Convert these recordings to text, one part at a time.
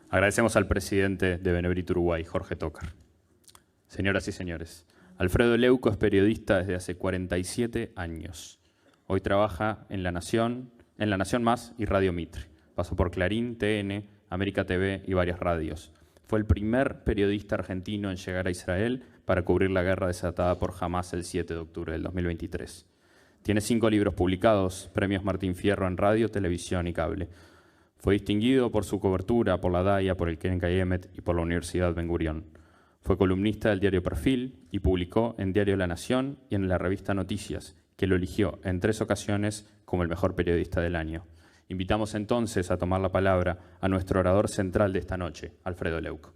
Agradecemos al presidente de Benemérito Uruguay, Jorge Tócar. Señoras y señores, Alfredo Leuco es periodista desde hace 47 años. Hoy trabaja en La Nación Más y Radio Mitre. Pasó por Clarín, TN, América TV y varias radios. Fue el primer periodista argentino en llegar a Israel para cubrir la guerra desatada por Hamás el 7 de octubre del 2023. Tiene 5 libros publicados, premios Martín Fierro en radio, televisión y cable. Fue distinguido por su cobertura por la DAIA, por el Keren Kayemet y por la Universidad Ben Gurión. Fue columnista del diario Perfil y publicó en Diario La Nación y en la revista Noticias, que lo eligió en 3 ocasiones como el mejor periodista del año. Invitamos entonces a tomar la palabra a nuestro orador central de esta noche, Alfredo Leuco.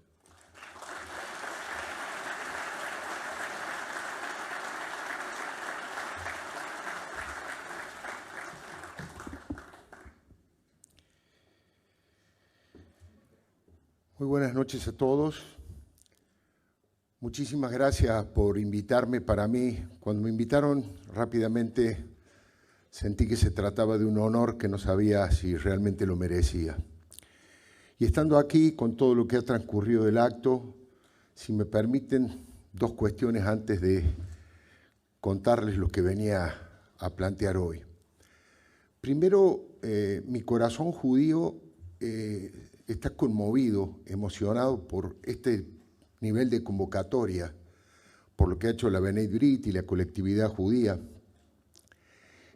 Muy buenas noches a todos. Muchísimas gracias por invitarme. Para mí, cuando me invitaron rápidamente, sentí que se trataba de un honor que no sabía si realmente lo merecía. Y estando aquí con todo lo que ha transcurrido del acto, si me permiten, 2 cuestiones antes de contarles lo que venía a plantear hoy. Primero, mi corazón judío está conmovido, emocionado por este nivel de convocatoria, por lo que ha hecho la Bnei Brit y la colectividad judía.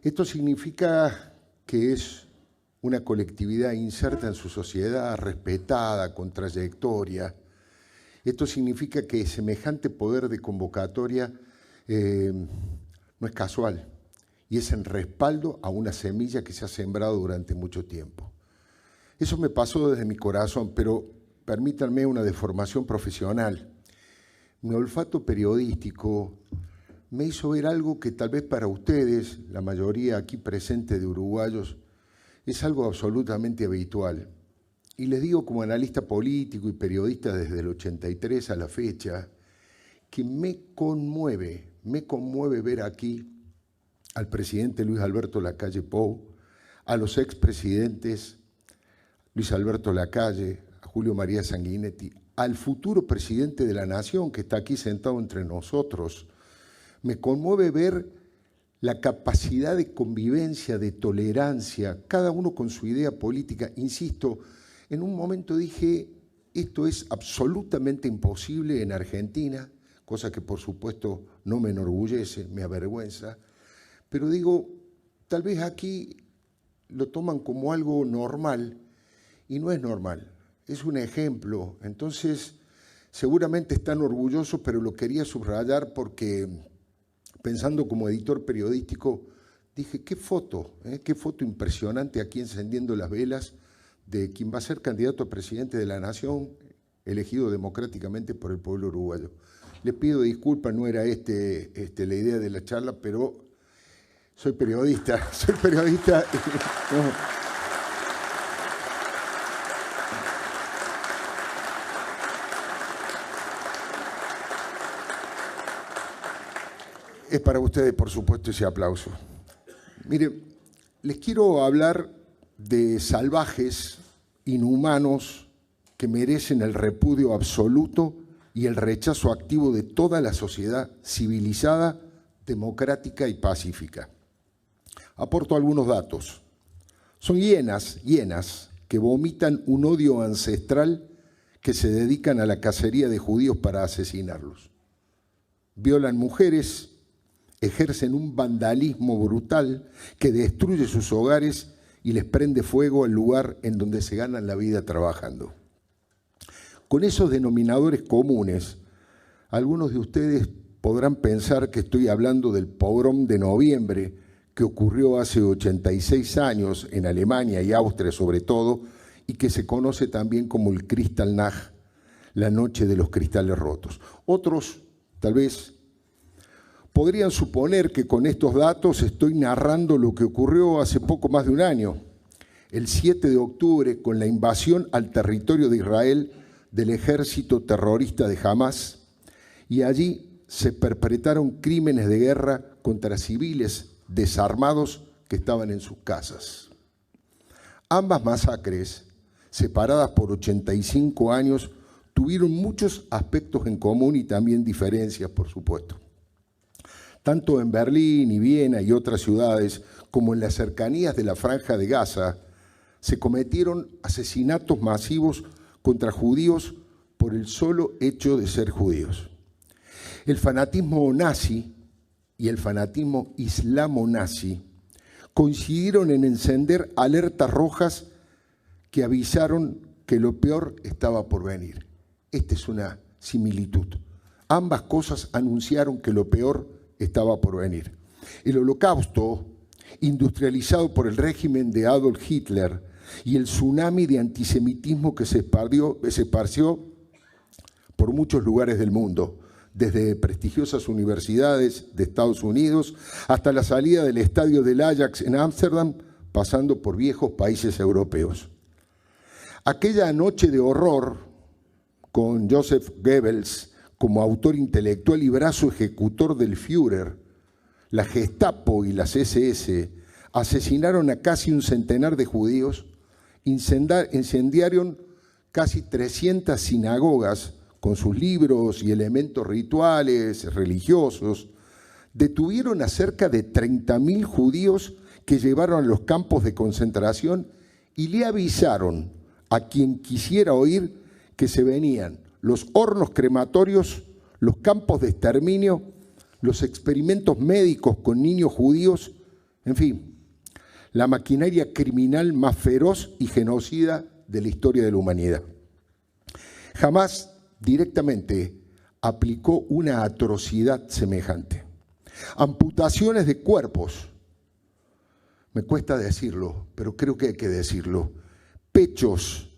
Esto significa que es una colectividad inserta en su sociedad, respetada, con trayectoria. Esto significa que semejante poder de convocatoria no es casual y es en respaldo a una semilla que se ha sembrado durante mucho tiempo. Eso me pasó desde mi corazón, pero permítanme una deformación profesional. Mi olfato periodístico me hizo ver algo que tal vez para ustedes, la mayoría aquí presente de uruguayos, es algo absolutamente habitual. Y les digo como analista político y periodista desde el 83 a la fecha, que me conmueve ver aquí al presidente Luis Alberto Lacalle Pou, a los expresidentes Luis Alberto Lacalle, a Julio María Sanguinetti, al futuro presidente de la Nación que está aquí sentado entre nosotros. Me conmueve ver la capacidad de convivencia, de tolerancia, cada uno con su idea política. Insisto, en un momento dije, esto es absolutamente imposible en Argentina, cosa que por supuesto no me enorgullece, me avergüenza, pero digo, tal vez aquí lo toman como algo normal y no es normal, es un ejemplo. Entonces, seguramente están orgullosos, pero lo quería subrayar porque pensando como editor periodístico, dije, qué foto impresionante aquí encendiendo las velas de quien va a ser candidato a presidente de la Nación, elegido democráticamente por el pueblo uruguayo. Les pido disculpas, no era la idea de la charla, pero soy periodista. Es para ustedes, por supuesto, ese aplauso. Mire, les quiero hablar de salvajes, inhumanos, que merecen el repudio absoluto y el rechazo activo de toda la sociedad civilizada, democrática y pacífica. Aporto algunos datos. Son hienas que vomitan un odio ancestral que se dedican a la cacería de judíos para asesinarlos. Violan mujeres, ejercen un vandalismo brutal que destruye sus hogares y les prende fuego al lugar en donde se ganan la vida trabajando. Con esos denominadores comunes, algunos de ustedes podrán pensar que estoy hablando del pogrom de noviembre que ocurrió hace 86 años en Alemania y Austria sobre todo, y que se conoce también como el Kristallnacht, la noche de los cristales rotos. Otros, tal vez, podrían suponer que con estos datos estoy narrando lo que ocurrió hace poco más de un año, el 7 de octubre, con la invasión al territorio de Israel del ejército terrorista de Hamás, y allí se perpetraron crímenes de guerra contra civiles desarmados que estaban en sus casas. Ambas masacres separadas por 85 años, tuvieron muchos aspectos en común y también diferencias, por supuesto. Tanto en Berlín y Viena y otras ciudades, como en las cercanías de la Franja de Gaza, se cometieron asesinatos masivos contra judíos por el solo hecho de ser judíos. El fanatismo nazi y el fanatismo islamo-nazi coincidieron en encender alertas rojas que avisaron que lo peor estaba por venir. Esta es una similitud. Ambas cosas anunciaron que lo peor estaba por venir. El Holocausto, industrializado por el régimen de Adolf Hitler, y el tsunami de antisemitismo que se esparció por muchos lugares del mundo, desde prestigiosas universidades de Estados Unidos hasta la salida del estadio del Ajax en Ámsterdam, pasando por viejos países europeos. Aquella noche de horror, con Joseph Goebbels como autor intelectual y brazo ejecutor del Führer, la Gestapo y las SS asesinaron a casi un centenar de judíos, incendiaron casi 300 sinagogas con sus libros y elementos rituales, religiosos, detuvieron a cerca de 30.000 judíos que llevaron a los campos de concentración y le avisaron a quien quisiera oír que se venían los hornos crematorios, los campos de exterminio, los experimentos médicos con niños judíos, en fin, la maquinaria criminal más feroz y genocida de la historia de la humanidad. Jamás directamente aplicó una atrocidad semejante. Amputaciones de cuerpos, me cuesta decirlo, pero creo que hay que decirlo, pechos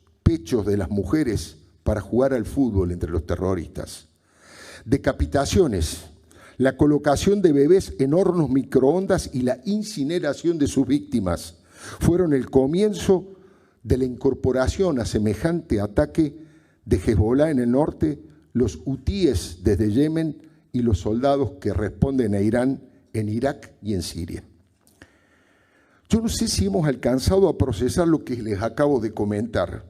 de las mujeres para jugar al fútbol entre los terroristas, decapitaciones, la colocación de bebés en hornos microondas y la incineración de sus víctimas fueron el comienzo de la incorporación a semejante ataque de Hezbollah en el norte, los hutíes desde Yemen y los soldados que responden a Irán en Irak y en Siria. Yo no sé si hemos alcanzado a procesar lo que les acabo de comentar.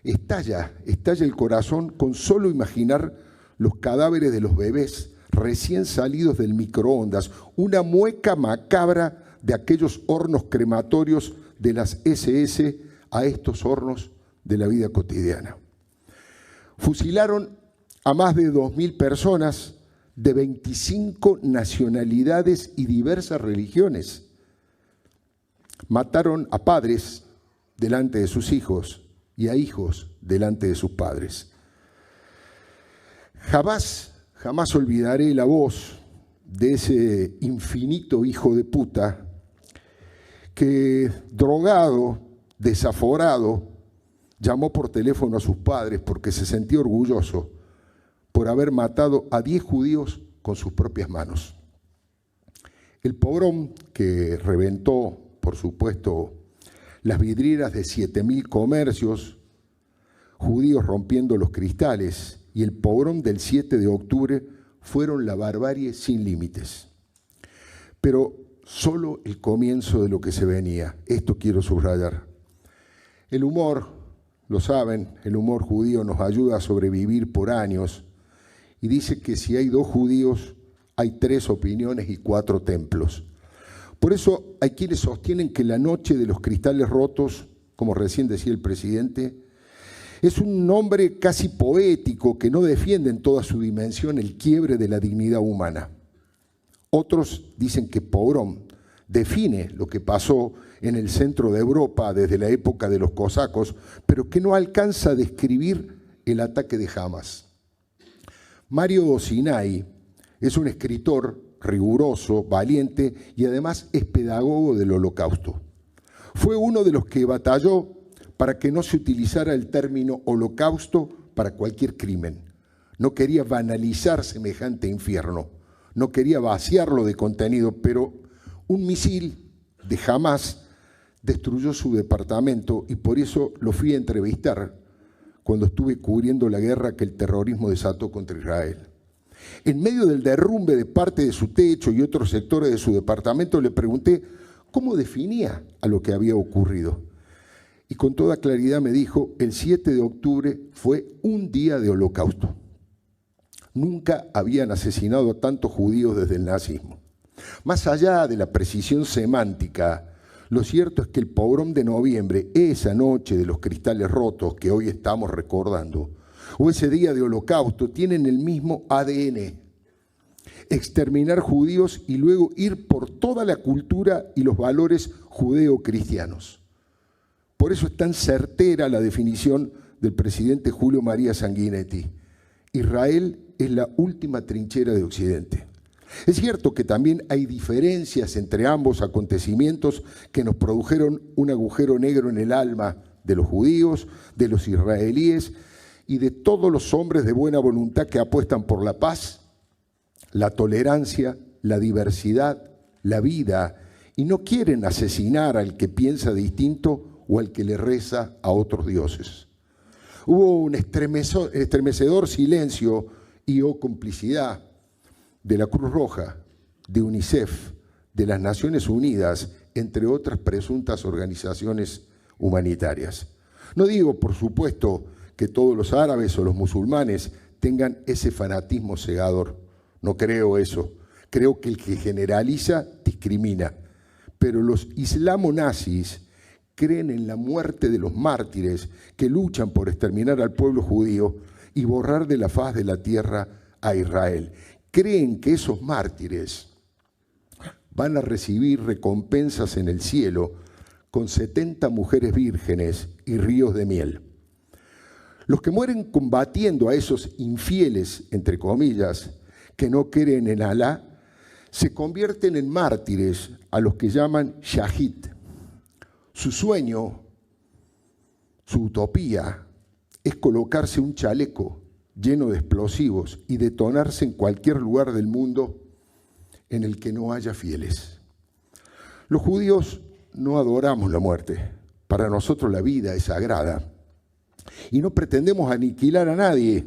Estalla el corazón con solo imaginar los cadáveres de los bebés recién salidos del microondas, una mueca macabra de aquellos hornos crematorios de las SS a estos hornos de la vida cotidiana. Fusilaron a más de 2.000 personas de 25 nacionalidades y diversas religiones. Mataron a padres delante de sus hijos y a hijos delante de sus padres. Jamás olvidaré la voz de ese infinito hijo de puta que, drogado, desaforado, llamó por teléfono a sus padres porque se sentía orgulloso por haber matado a 10 judíos con sus propias manos. El pogrom que reventó, por supuesto, las vidrieras de 7.000 comercios, judíos rompiendo los cristales, y el pogrom del 7 de octubre fueron la barbarie sin límites. Pero solo el comienzo de lo que se venía. Esto quiero subrayar. El humor, lo saben, el humor judío nos ayuda a sobrevivir por años y dice que si hay 2 judíos, hay 3 opiniones y 4 templos. Por eso hay quienes sostienen que la noche de los cristales rotos, como recién decía el presidente, es un nombre casi poético que no defiende en toda su dimensión el quiebre de la dignidad humana. Otros dicen que pogrom define lo que pasó en el centro de Europa desde la época de los cosacos, pero que no alcanza a describir el ataque de Hamas. Mario Sinai es un escritor riguroso, valiente y además es pedagogo del Holocausto. Fue uno de los que batalló para que no se utilizara el término holocausto para cualquier crimen. No quería banalizar semejante infierno, no quería vaciarlo de contenido, pero un misil de Hamas destruyó su departamento y por eso lo fui a entrevistar cuando estuve cubriendo la guerra que el terrorismo desató contra Israel. En medio del derrumbe de parte de su techo y otros sectores de su departamento le pregunté cómo definía a lo que había ocurrido. y con toda claridad me dijo, el 7 de octubre fue un día de holocausto. Nunca habían asesinado a tantos judíos desde el nazismo. Más allá de la precisión semántica, lo cierto es que el pogrom de noviembre, esa noche de los cristales rotos que hoy estamos recordando, o ese día de holocausto, tienen el mismo ADN. Exterminar judíos y luego ir por toda la cultura y los valores judeo-cristianos. Por eso es tan certera la definición del presidente Julio María Sanguinetti. Israel es la última trinchera de Occidente. Es cierto que también hay diferencias entre ambos acontecimientos que nos produjeron un agujero negro en el alma de los judíos, de los israelíes y de todos los hombres de buena voluntad que apuestan por la paz, la tolerancia, la diversidad, la vida y no quieren asesinar al que piensa distinto o al que le reza a otros dioses. Hubo un estremecedor silencio y o complicidad de la Cruz Roja, de UNICEF, de las Naciones Unidas, entre otras presuntas organizaciones humanitarias. No digo, por supuesto, que todos los árabes o los musulmanes tengan ese fanatismo cegador. No creo eso. Creo que el que generaliza discrimina. Pero los islamonazis creen en la muerte de los mártires que luchan por exterminar al pueblo judío y borrar de la faz de la tierra a Israel. Creen que esos mártires van a recibir recompensas en el cielo con 70 mujeres vírgenes y ríos de miel. Los que mueren combatiendo a esos infieles, entre comillas, que no creen en Alá, se convierten en mártires a los que llaman shahid. Su sueño, su utopía, es colocarse un chaleco lleno de explosivos y detonarse en cualquier lugar del mundo en el que no haya fieles. Los judíos no adoramos la muerte. Para nosotros la vida es sagrada. Y no pretendemos aniquilar a nadie.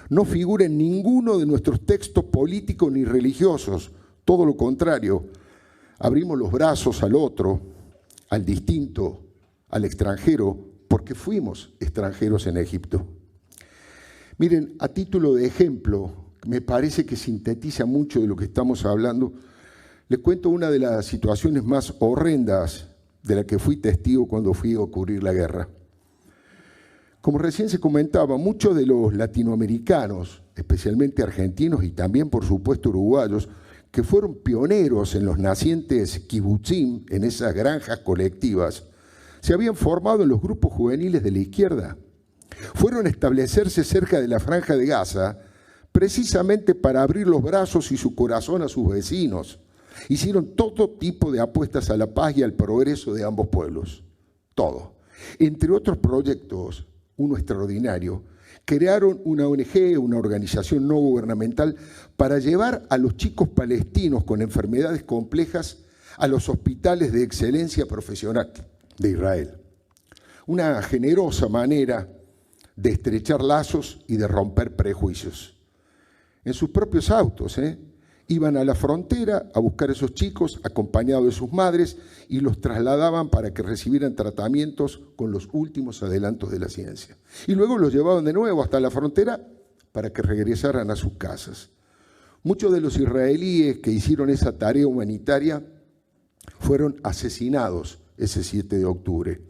No figura en ninguno de nuestros textos políticos ni religiosos. Todo lo contrario. Abrimos los brazos al otro, al distinto, al extranjero, porque fuimos extranjeros en Egipto. Miren, a título de ejemplo, me parece que sintetiza mucho de lo que estamos hablando, les cuento una de las situaciones más horrendas de la que fui testigo cuando fui a cubrir la guerra. Como recién se comentaba, muchos de los latinoamericanos, especialmente argentinos y también, por supuesto, uruguayos, que fueron pioneros en los nacientes kibutzim, en esas granjas colectivas, se habían formado en los grupos juveniles de la izquierda. Fueron a establecerse cerca de la Franja de Gaza precisamente para abrir los brazos y su corazón a sus vecinos. Hicieron todo tipo de apuestas a la paz y al progreso de ambos pueblos. Todo. Entre otros proyectos, uno extraordinario, crearon una ONG, una organización no gubernamental, para llevar a los chicos palestinos con enfermedades complejas a los hospitales de excelencia profesional de Israel. Una generosa manera de estrechar lazos y de romper prejuicios. En sus propios autos, iban a la frontera a buscar a esos chicos acompañados de sus madres y los trasladaban para que recibieran tratamientos con los últimos adelantos de la ciencia. Y luego los llevaban de nuevo hasta la frontera para que regresaran a sus casas. Muchos de los israelíes que hicieron esa tarea humanitaria fueron asesinados ese 7 de octubre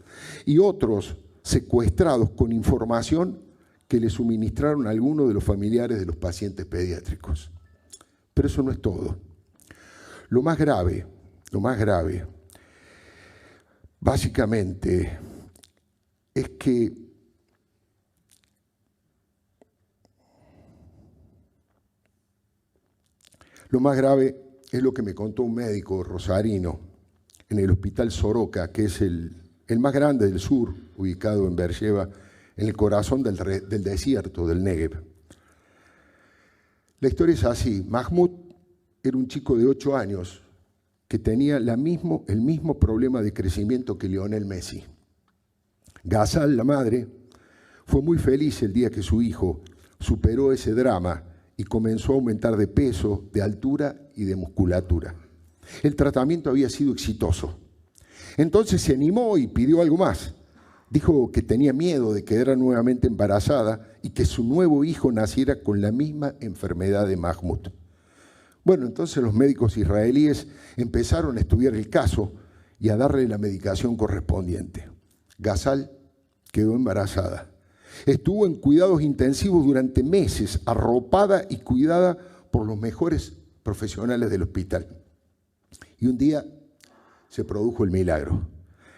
y otros secuestrados con información que le suministraron a algunos de los familiares de los pacientes pediátricos. Pero eso no es todo. Lo más grave, básicamente, es que lo que me contó un médico rosarino en el Hospital Soroka, que es el más grande del sur, ubicado en Beersheba, en el corazón del desierto, del Negev. La historia es así. Mahmoud era un chico de 8 años que tenía el mismo problema de crecimiento que Lionel Messi. Ghazal, la madre, fue muy feliz el día que su hijo superó ese drama y comenzó a aumentar de peso, de altura y de musculatura. El tratamiento había sido exitoso. Entonces se animó y pidió algo más. Dijo que tenía miedo de quedar nuevamente embarazada y que su nuevo hijo naciera con la misma enfermedad de Mahmoud. Bueno, entonces los médicos israelíes empezaron a estudiar el caso y a darle la medicación correspondiente. Ghazal quedó embarazada. Estuvo en cuidados intensivos durante meses, arropada y cuidada por los mejores profesionales del hospital. Y un día se produjo el milagro.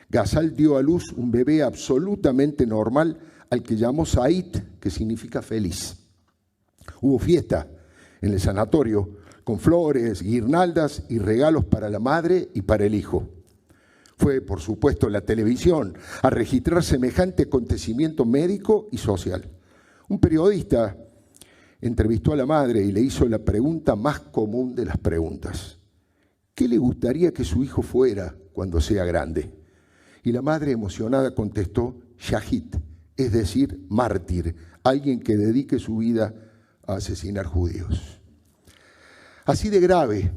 Ghazal dio a luz un bebé absolutamente normal al que llamó Said, que significa feliz. Hubo fiesta en el sanatorio con flores, guirnaldas y regalos para la madre y para el hijo. Fue, por supuesto, la televisión a registrar semejante acontecimiento médico y social. Un periodista entrevistó a la madre y le hizo la pregunta más común de las preguntas. ¿Qué le gustaría que su hijo fuera cuando sea grande? Y la madre emocionada contestó, Shahid, es decir, mártir, alguien que dedique su vida a asesinar judíos. Así de grave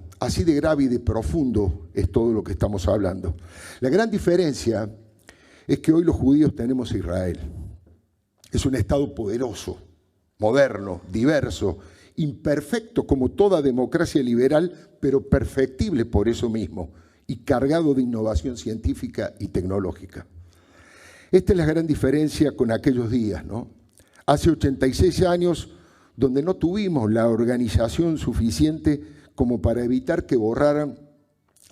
y de profundo es todo lo que estamos hablando. La gran diferencia es que hoy los judíos tenemos a Israel. Es un Estado poderoso, moderno, diverso, imperfecto como toda democracia liberal, pero perfectible por eso mismo y cargado de innovación científica y tecnológica. Esta es la gran diferencia con aquellos días, ¿no? Hace 86 años, donde no tuvimos la organización suficiente como para evitar que borraran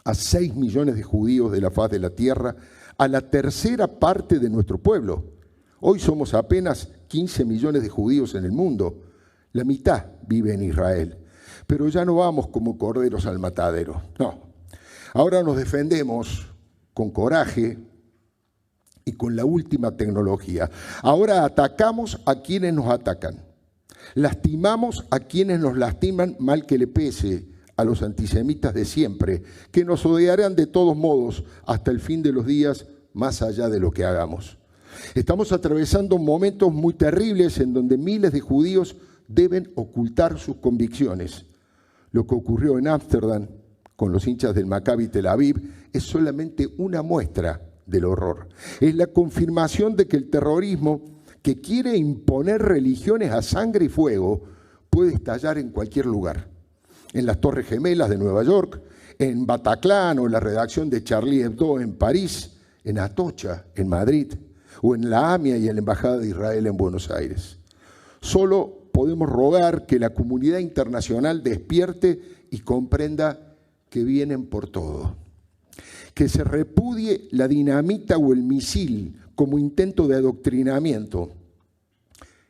a 6 millones de judíos de la faz de la tierra, a la tercera parte de nuestro pueblo. Hoy somos apenas 15 millones de judíos en el mundo. La mitad vive en Israel. Pero ya no vamos como corderos al matadero. No. Ahora nos defendemos con coraje y con la última tecnología. Ahora atacamos a quienes nos atacan. Lastimamos a quienes nos lastiman, mal que le pese a los antisemitas de siempre, que nos odiarán de todos modos hasta el fin de los días, más allá de lo que hagamos. Estamos atravesando momentos muy terribles en donde miles de judíos deben ocultar sus convicciones. Lo que ocurrió en Ámsterdam con los hinchas del Maccabi Tel Aviv es solamente una muestra del horror. Es la confirmación de que el terrorismo, que quiere imponer religiones a sangre y fuego, puede estallar en cualquier lugar. En las Torres Gemelas de Nueva York, en Bataclan o en la redacción de Charlie Hebdo en París, en Atocha, en Madrid, o en la AMIA y en la Embajada de Israel en Buenos Aires. Solo podemos rogar que la comunidad internacional despierte y comprenda que vienen por todo. Que se repudie la dinamita o el misil como intento de adoctrinamiento.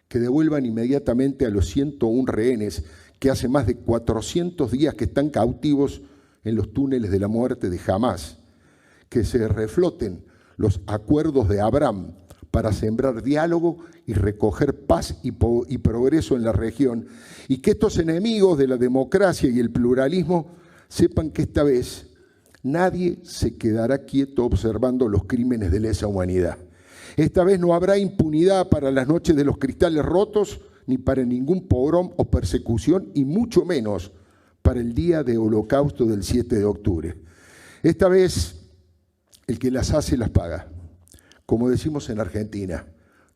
Que devuelvan inmediatamente a los 101 rehenes que hace más de 400 días que están cautivos en los túneles de la muerte de Hamás. Que se refloten los acuerdos de Abraham para sembrar diálogo y recoger paz y progreso en la región. Y que estos enemigos de la democracia y el pluralismo sepan que esta vez nadie se quedará quieto observando los crímenes de lesa humanidad. Esta vez no habrá impunidad para las noches de los cristales rotos, ni para ningún pogrom o persecución, y mucho menos para el día de holocausto del 7 de octubre. Esta vez el que las hace las paga. Como decimos en Argentina,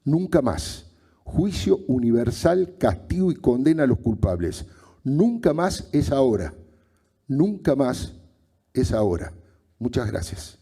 nunca más. Juicio universal, castigo y condena a los culpables. Nunca más es ahora. Nunca más es ahora. Muchas gracias.